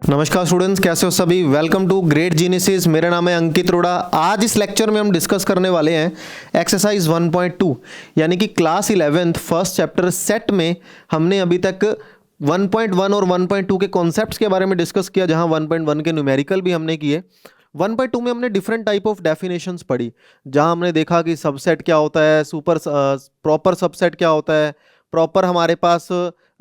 नमस्कार स्टूडेंट्स, कैसे हो सभी। Welcome to great geniuses. मेरा नाम है अंकित रोड़ा। आज इस लेक्चर में हम डिस्कस करने वाले हैं एक्सरसाइज 1.2 यानी कि class 11th first chapter set में हमने अभी तक 1.1 और 1.2 के कॉन्सेप्ट्स के बारे में डिस्कस किया, जहां 1.1 के न्यूमेरिकल भी हमने किए। 1.2 में हमने डिफरेंट टाइप ऑफ डेफिनेशंस पढ़ी, जहां हमने देखा कि सबसेट क्या होता है, प्रॉपर सबसेट क्या होता है, प्रॉपर हमारे पास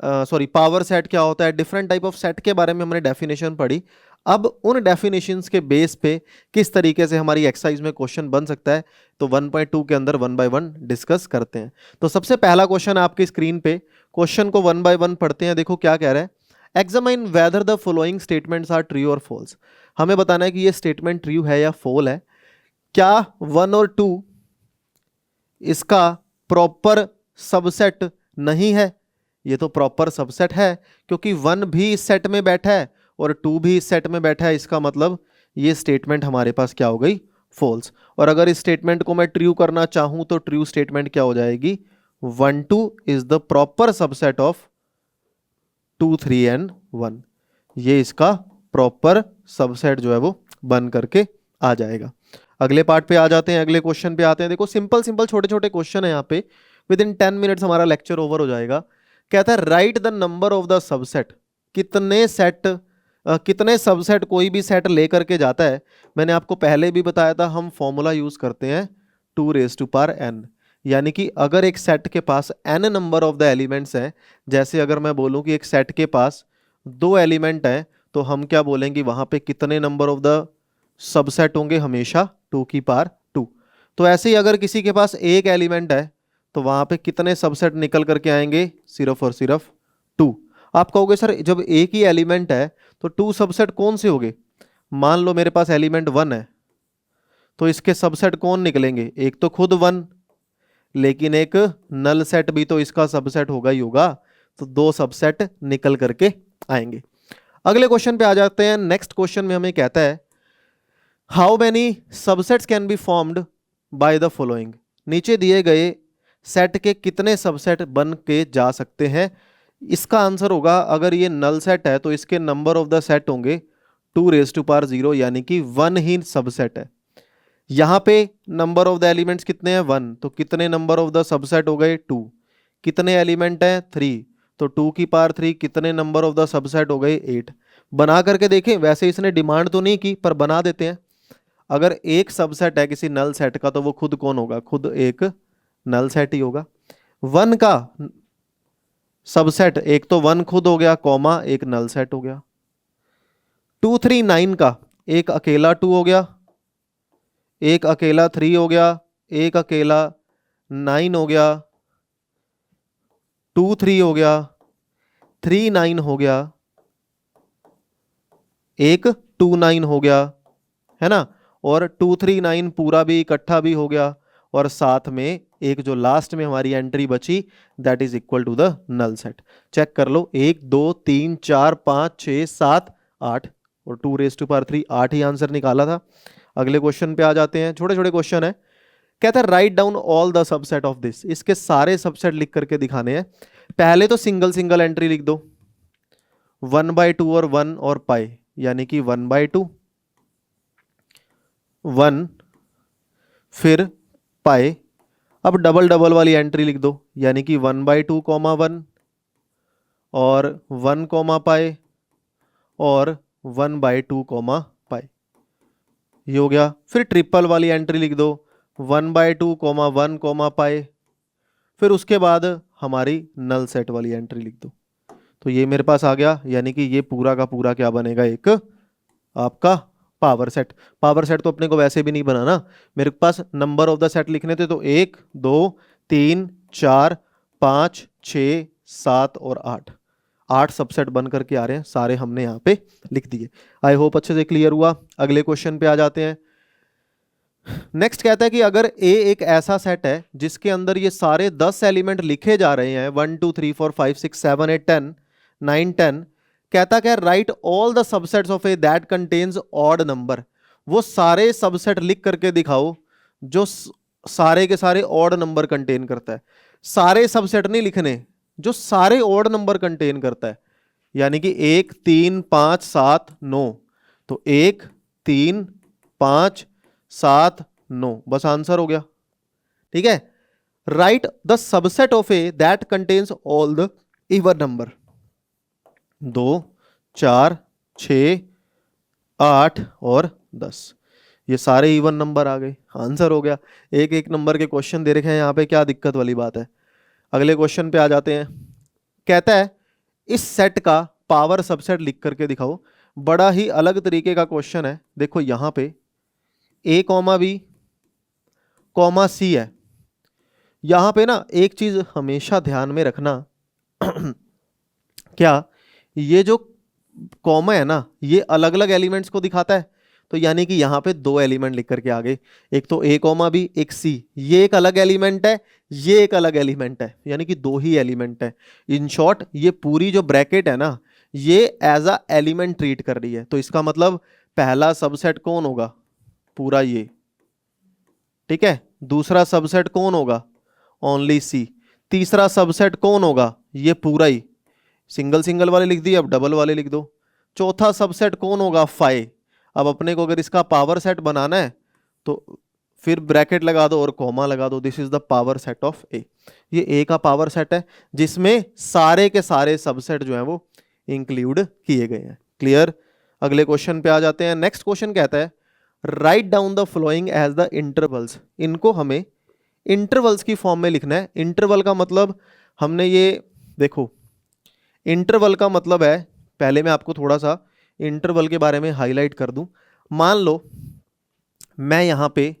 पावर सेट क्या होता है, डिफरेंट टाइप ऑफ सेट के बारे में हमने डेफिनेशन पढ़ी। अब उन डेफिनेशंस के बेस पे किस तरीके से हमारी एक्सरसाइज में क्वेश्चन बन सकता है, तो 1.2 के अंदर 1 बाय 1 डिस्कस करते हैं। तो सबसे पहला क्वेश्चन आपकी स्क्रीन पे, क्वेश्चन को 1 बाय 1 पढ़ते हैं। देखो क्या कह रहा है। Examine whether the following statements are true और फॉल्स। हमें बताना है कि ये स्टेटमेंट ट्रू है या फॉल है। क्या 1 और 2 इसका प्रॉपर सबसेट नहीं है? ये तो प्रॉपर सबसेट है, क्योंकि 1 भी इस सेट में बैठा है और 2 भी इस सेट में बैठा है। इसका मतलब ये स्टेटमेंट हमारे पास क्या हो गई? फॉल्स। और अगर इस स्टेटमेंट को मैं ट्रू करना चाहूं तो ट्रू स्टेटमेंट क्या हो जाएगी? 1 2 is the proper subset of 2 3 and 1। ये इसका प्रॉपर सबसेट जो है वो बन करके आ जाएगा। अगले पार्ट पे आ जाते हैं, अगले क्वेश्चन पे आते हैं। देखो सिंपल सिंपल छोटे छोटे क्वेश्चन है यहाँ पे। विद इन 10 मिनट्स हमारा लेक्चर ओवर हो जाएगा। कहता है right the number of the subset. कितने सबसेट कोई भी सेट लेकर के जाता है। मैंने आपको पहले भी बताया था, हम फॉर्मूला यूज करते हैं 2 रेज़ टू पावर n। यानी कि अगर एक सेट के पास n number of the elements हैं, जैसे अगर मैं बोलूं कि एक सेट के पास 2 एलिमेंट हैं, तो हम क्या बोलेंगे वहां पे कितने नंबर ऑफ द सबसेट होंगे? हमेशा 2 की पावर 2। तो ऐसे ही अगर किसी के पास एक एलिमेंट है, तो वहां पे कितने सबसेट निकल करके आएंगे? सिर्फ और सिर्फ 2। आप कहोगे सर जब एक ही एलिमेंट है तो 2 सबसेट कौन से होंगे? मान लो मेरे पास एलिमेंट 1 है, तो इसके सबसेट कौन निकलेंगे? एक तो खुद 1, लेकिन एक नल सेट भी तो इसका सबसेट होगा ही होगा। तो 2 सबसेट निकल करके आएंगे। अगले क्वेश्चन पे आ जाते हैं। नेक्स्ट क्वेश्चन में हमें कहता है how many subsets can be formed by the following. नीचे दिए गए सेट के कितने सबसेट बन के जा सकते हैं? इसका आंसर होगा, अगर ये नल सेट है तो इसके नंबर ऑफ द सेट होंगे 2 रेज़ टू पावर 0, यानी कि 1 ही सबसेट है। यहां पे नंबर ऑफ द एलिमेंट्स कितने हैं? 1। तो कितने नंबर ऑफ द सबसेट हो गए? 2। कितने एलिमेंट हैं? 3। तो 2 की पावर 3। कितने नंबर ऑफ द सबसेट हो गए? 8। बना करके देखें। वैसे इसने डिमांड तो नहीं की, पर बना देते हैं। अगर एक सबसेट है किसी नल सेट का, तो वो खुद कौन होगा? खुद एक नल सेट ही होगा। 1 का सबसेट एक तो 1 खुद हो गया, कॉमा एक नल सेट हो गया। 2 3 9 का एक अकेला 2 हो गया, एक अकेला 3 हो गया, एक अकेला 9 हो गया, 2 3 हो गया, 3 9 हो गया, एक 2 9 हो गया, है ना। और 2 3 9 पूरा भी इकट्ठा भी हो गया, और साथ में एक जो लास्ट में हमारी एंट्री बची, that is equal to the null set. Check कर लो, 1 2 3 4 5 6 7 8 और 2 रेज़ टू पावर 3, 8 ही आंसर निकाला था। अगले क्वेश्चन पे आ जाते हैं। छोटे छोटे क्वेश्चन है। कहता है write down all the subset of this. इसके सारे सबसेट लिख करके दिखाने हैं। पहले तो सिंगल सिंगल एंट्री लिख दो, 1/2 और 1 और पाई, यानी कि 1/2 1 फिर पाई। अब डबल डबल वाली एंट्री लिख दो, यानी कि 1/2 1 और 1 पाई और 1/2 पाई, ये हो गया। फिर ट्रिपल वाली एंट्री लिख दो, 1/2 1 पाई। फिर उसके बाद हमारी नल सेट वाली एंट्री लिख दो। तो ये मेरे पास आ गया, यानी कि ये पूरा का पूरा क्या बनेगा? एक आपका पावर सेट। पावर सेट तो अपने को वैसे भी नहीं बनाना, मेरे पास नंबर ऑफ द सेट लिखने थे। तो 1 2 3 4 5 6 7 और 8 सबसेट बन करके आ रहे हैं। सारे हमने यहाँ पे लिख दिए। आई होप अच्छे से क्लियर हुआ। अगले क्वेश्चन पे आ जाते हैं। नेक्स्ट कहता है कि अगर ए एक ऐसा सेट है जिसके अंदर ये सारे 10 एलिमेंट लिखे जा रहे हैं, 1 2 3 4 5 6 7 8 10 9 10, कहता क्या? Right all the subsets of A that contains odd number. वो सारे सबसेट लिख करके दिखाओ जो सारे के सारे ऑड नंबर कंटेन करता है। सारे सबसेट नहीं लिखने, जो सारे ऑड नंबर कंटेन करता है। यानी कि 1 3 5 7 9, तो 1 3 5 7 9, बस आंसर हो गया। ठीक है। Right the subset of A that contains all the even number. 2 4 6 8 और 10, ये सारे इवन नंबर आ गए, आंसर हो गया। एक एक नंबर के क्वेश्चन दे रखे हैं यहाँ पे, क्या दिक्कत वाली बात है। अगले क्वेश्चन पे आ जाते हैं। कहता है इस सेट का पावर सबसेट लिख करके दिखाओ। बड़ा ही अलग तरीके का क्वेश्चन है। देखो यहाँ पे a कॉमा बी कॉमा सी है। यहाँ पे ना एक चीज हमेशा ध्यान में रखना क्या, ये जो कॉमा है ना, ये अलग अलग एलिमेंट्स को दिखाता है। तो यानी कि यहाँ पे दो एलिमेंट लिख करके आ गए, एक तो a कॉमा बी, एक c। ये एक अलग एलिमेंट है, ये एक अलग एलिमेंट है, यानी कि दो ही एलिमेंट है। इन शॉर्ट ये पूरी जो ब्रैकेट है ना, ये एज अ एलिमेंट ट्रीट कर रही है। तो इसका मतलब पहला सबसेट कौन होगा, पूरा ये। ठीक है। दूसरा सबसेट कौन होगा, ओनली c। तीसरा सबसेट कौन होगा, ये पूरा ही। सिंगल सिंगल वाले लिख दिए, अब डबल वाले लिख दो। चौथा सबसेट कौन होगा, 5। अब अपने को अगर इसका पावर सेट बनाना है तो फिर ब्रैकेट लगा दो और कॉमा लगा दो, this is the power set of A. ये ए का पावर सेट है जिसमें सारे के सारे सबसेट जो है वो इंक्लूड किए गए हैं। क्लियर। अगले क्वेश्चन पे आ जाते हैं। नेक्स्ट क्वेश्चन कहता है write down the following as the intervals. इनको हमें इंटरवल्स की फॉर्म में लिखना है। इंटरवल का मतलब हमने ये देखो, इंटरवल का मतलब है, पहले मैं आपको थोड़ा सा इंटरवल के बारे में हाईलाइट कर दूं। मान लो मैं यहां पे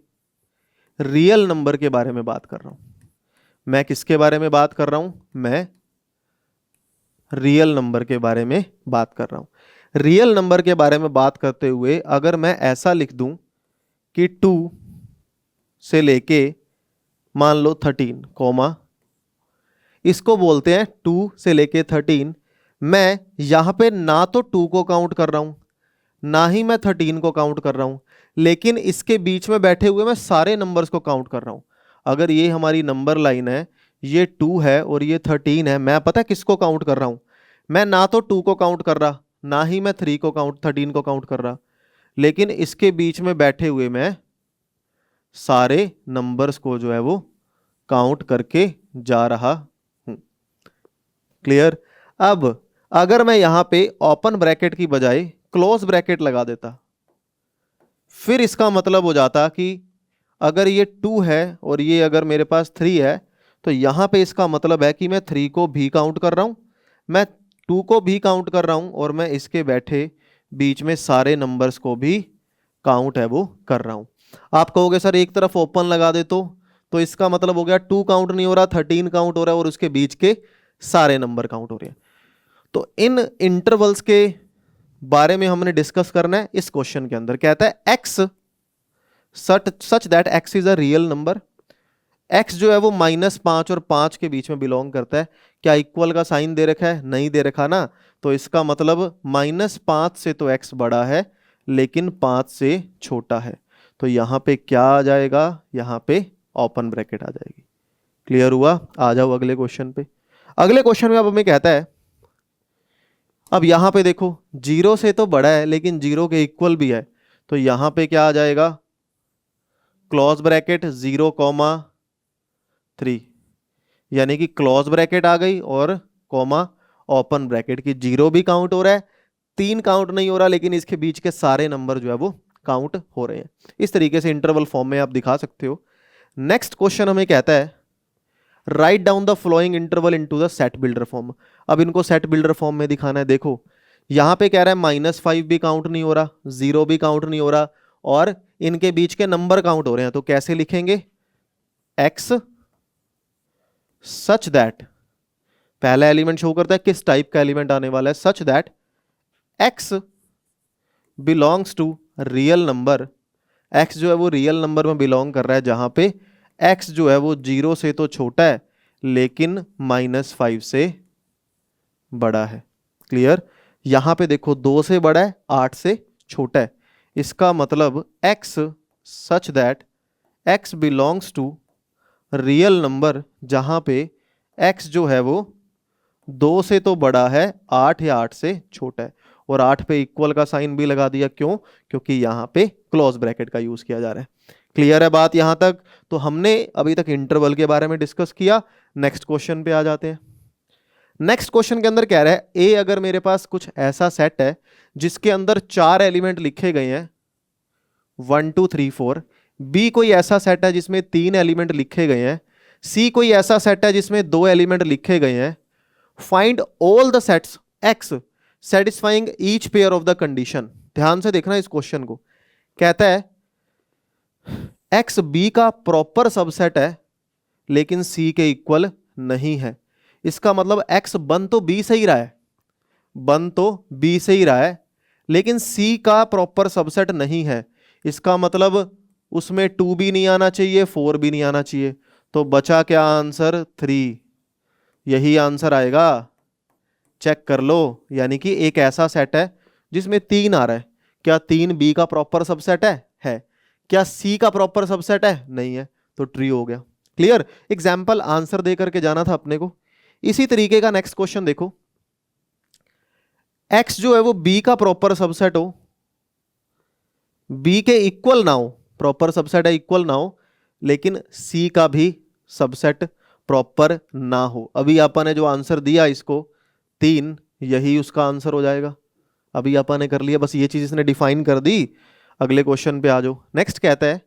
रियल नंबर के बारे में बात कर रहा हूं। मैं किसके बारे में बात कर रहा हूं, मैं रियल नंबर के बारे में बात कर रहा हूं। रियल नंबर के बारे में बात करते हुए अगर मैं ऐसा लिख दूं कि 2 से लेके मान लो 13 कॉमा, इसको बोलते हैं 2 से लेके 13। मैं यहां पे ना तो 2 को काउंट कर रहा हूं, ना ही मैं 13 को काउंट कर रहा हूं, लेकिन इसके बीच में बैठे हुए मैं सारे नंबर्स को काउंट कर रहा हूं। अगर ये हमारी नंबर लाइन है, ये 2 है और ये 13 है, मैं पता है किसको काउंट कर रहा हूं, मैं ना तो 2 को काउंट कर रहा, ना ही मैं 13 को काउंट कर रहा, लेकिन इसके बीच में बैठे हुए मैं सारे नंबर्स को जो है वो काउंट करके जा रहा हूं। क्लियर। अब अगर मैं यहां पे ओपन ब्रैकेट की बजाय क्लोज ब्रैकेट लगा देता, फिर इसका मतलब हो जाता कि अगर ये 2 है और ये अगर मेरे पास 3 है, तो यहां पे इसका मतलब है कि मैं 3 को भी काउंट कर रहा हूं, मैं 2 को भी काउंट कर रहा हूं, और मैं इसके बैठे बीच में सारे नंबर्स को भी काउंट है वो कर रहा हूं। आप कहोगे सर एक तरफ ओपन लगा दे तो इसका मतलब हो गया 2 काउंट नहीं हो रहा, 13 काउंट हो रहा है और उसके बीच के सारे नंबर काउंट हो रहे हैं। तो इन इंटरवल्स के बारे में हमने डिस्कस करना है इस क्वेश्चन के अंदर। कहता है x such that x is a real number. X जो है वो -5 और 5 के बीच में बिलोंग करता है। क्या इक्वल का साइन दे रखा है, नहीं दे रखा ना, तो इसका मतलब -5 से तो एक्स बड़ा है लेकिन 5 से छोटा है। तो यहां पे क्या आ जाएगा, यहां पे ओपन ब्रैकेट आ जाएगी। क्लियर हुआ। आ जाओ अगले क्वेश्चन पे। अगले क्वेश्चन में अब हमें कहता है, अब यहां पे देखो 0 से तो बड़ा है लेकिन 0 के इक्वल भी है, तो यहां पे क्या आ जाएगा, क्लोज ब्रैकेट 0,3, यानी कि क्लोज ब्रैकेट आ गई और कॉमा ओपन ब्रैकेट की। 0 भी काउंट हो रहा है, 3 काउंट नहीं हो रहा, लेकिन इसके बीच के सारे नंबर जो है वो काउंट हो रहे हैं। इस तरीके से इंटरवल फॉर्म में आप दिखा सकते हो। नेक्स्ट क्वेश्चन हमें कहता है write down the flowing interval into the set builder form. अब इनको सेट बिल्डर फॉर्म में दिखाना है। देखो यहां पे कह रहा है -5 भी काउंट नहीं हो रहा, 0 भी काउंट नहीं हो रहा, और इनके बीच के नंबर काउंट हो रहे हैं। तो कैसे लिखेंगे, एक्स सच दैट, पहला एलिमेंट शो करता है किस टाइप का एलिमेंट आने वाला है, such that x belongs to real number. X जो है वो रियल नंबर में बिलोंग कर रहा है जहां पे एक्स जो है वो 0 से तो छोटा है लेकिन -5 से बड़ा है। क्लियर। यहां पे देखो 2 से बड़ा है, 8 से छोटा है। इसका मतलब x such that x belongs to real number जहां पे एक्स जो है वो 2 से तो बड़ा है 8 या 8 से छोटा है, और 8 पे इक्वल का साइन भी लगा दिया। क्यों? क्योंकि यहाँ पे क्लोज ब्रैकेट का यूज किया जा रहा है। क्लियर है बात यहाँ तक? तो हमने अभी तक इंटरवल के बारे में डिस्कस किया। नेक्स्ट क्वेश्चन पे आ जाते हैं। नेक्स्ट क्वेश्चन के अंदर कह रहा है ए अगर मेरे पास कुछ ऐसा सेट है जिसके अंदर 4 एलिमेंट लिखे गए हैं 1 2 3 4, बी कोई ऐसा सेट है जिसमें 3 एलिमेंट लिखे गए हैं, सी कोई ऐसा सेट है जिसमें 2 एलिमेंट लिखे गए हैं, find all the sets x satisfying each pair of the condition. ध्यान से देखना इस क्वेश्चन को। कहता है एक्स बी का प्रॉपर सबसेट है लेकिन सी के इक्वल नहीं है। इसका मतलब एक्स बन तो बी से ही रहा है, बन तो बी से ही रहा है, लेकिन सी का प्रॉपर सबसेट नहीं है। इसका मतलब उसमें 2 भी नहीं आना चाहिए, 4 भी नहीं आना चाहिए। तो बचा क्या आंसर? 3। यही आंसर आएगा। चेक कर लो। यानी कि एक ऐसा सेट है जिसमें 3 आ रहा है। क्या 3 बी का प्रॉपर सबसेट है? क्या सी का प्रॉपर सबसेट है? नहीं है। तो ट्री हो गया। क्लियर? एग्जाम्पल आंसर दे करके जाना था अपने को। इसी तरीके का नेक्स्ट क्वेश्चन देखो। एक्स जो है वो बी का प्रॉपर सबसेट हो, बी के इक्वल ना हो, प्रॉपर सबसेट है इक्वल ना हो, लेकिन सी का भी सबसेट प्रॉपर ना हो। अभी अपन ने जो आंसर दिया इसको 3, यही उसका आंसर हो जाएगा। अभी अपन ने कर लिया, बस ये चीज इसने डिफाइन कर दी। अगले क्वेश्चन पे आ जाओ। नेक्स्ट कहता है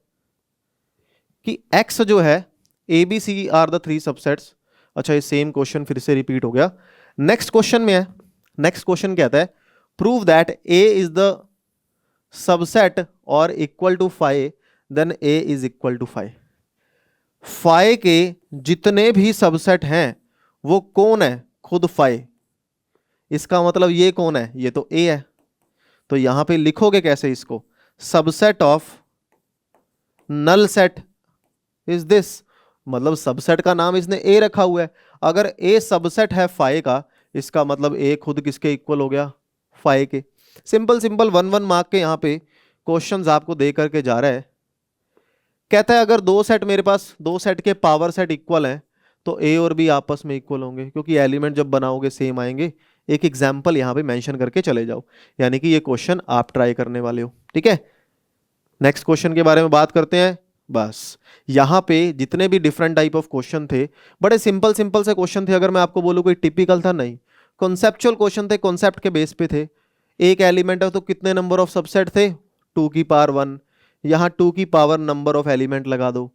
कि एक्स जो है A B C are the 3 subsets. अच्छा, ये सेम क्वेश्चन फिर से रिपीट हो गया। नेक्स्ट क्वेश्चन में है, नेक्स्ट क्वेश्चन कहता है prove that A is the subset और equal to 5 then A is equal to 5। 5 के जितने भी सबसेट हैं वो कौन है? खुद 5। इसका मतलब ये कौन है? ये तो ए है। तो यहां पे लिखोगे कैसे इसको? Subset of null set is this. मतलब सबसेट का नाम इसने ए रखा हुआ है। अगर ए सबसेट है 5 का, इसका मतलब ए खुद किसके इक्वल हो गया? 5 के। सिंपल सिंपल 1 1 मार्क के यहाँ पे क्वेश्चंस आपको दे करके जा रहा है। कहता है अगर 2 सेट मेरे पास, 2 सेट के पावर सेट इक्वल हैं तो ए और बी आपस में इक्वल होंगे, क्योंकि एलिमेंट जब बनाओगे सेम आएंगे। एक एग्जाम्पल यहाँ पे मेंशन करके चले जाओ, यानी कि ये क्वेश्चन आप ट्राई करने वाले हो। ठीक है, नेक्स्ट क्वेश्चन के बारे में बात करते हैं। बस यहाँ पे जितने भी डिफरेंट टाइप ऑफ क्वेश्चन थे, बड़े सिंपल सिंपल से क्वेश्चन थे। अगर मैं आपको बोलूँ कोई टिपिकल था, नहीं, कॉन्सेप्चुअल क्वेश्चन थे, कॉन्सेप्ट के बेस पे थे। एक एलिमेंट है तो कितने नंबर ऑफ सबसेट थे? 2 की पावर 1। यहाँ 2 की पावर नंबर ऑफ एलिमेंट लगा दो।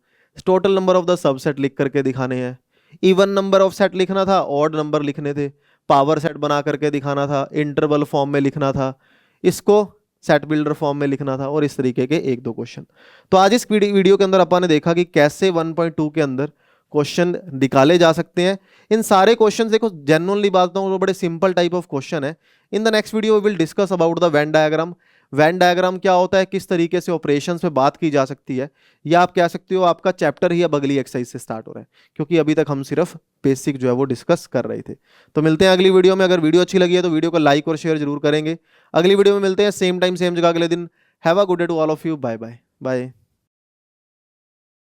Total number of the subset लिख करके दिखाने हैं। इवन नंबर ऑफ सेट लिखना था, ऑड नंबर लिखने थे, पावर सेट बना करके दिखाना था, इंटरवल फॉर्म में लिखना था, इसको सेट बिल्डर फॉर्म में लिखना था, और इस तरीके के 1 2 क्वेश्चन। तो आज इस वीडियो के अंदर अपन ने देखा कि कैसे 1.2 के अंदर क्वेश्चन निकाले जा सकते हैं। इन सारे क्वेश्चन देखो, जेन्युइनली बात बताऊं तो बड़े सिंपल टाइप ऑफ क्वेश्चन है। In the next video we will discuss about the Venn diagram. Venn diagram क्या होता है, किस तरीके से ऑपरेशंस पे बात की जा सकती है, या आप कह सकते हो आपका चैप्टर ही अब अगली एक्सरसाइज से स्टार्ट हो रहा है, क्योंकि अभी तक हम सिर्फ बेसिक जो है वो डिस्कस कर रहे थे। तो मिलते हैं अगली वीडियो में। अगर वीडियो अच्छी लगी है तो वीडियो को लाइक और शेयर जरूर करेंगे। अगली वीडियो में मिलते हैं, सेम टाइम सेम जगह अगले दिन। Have a good day to all of you. Bye bye bye.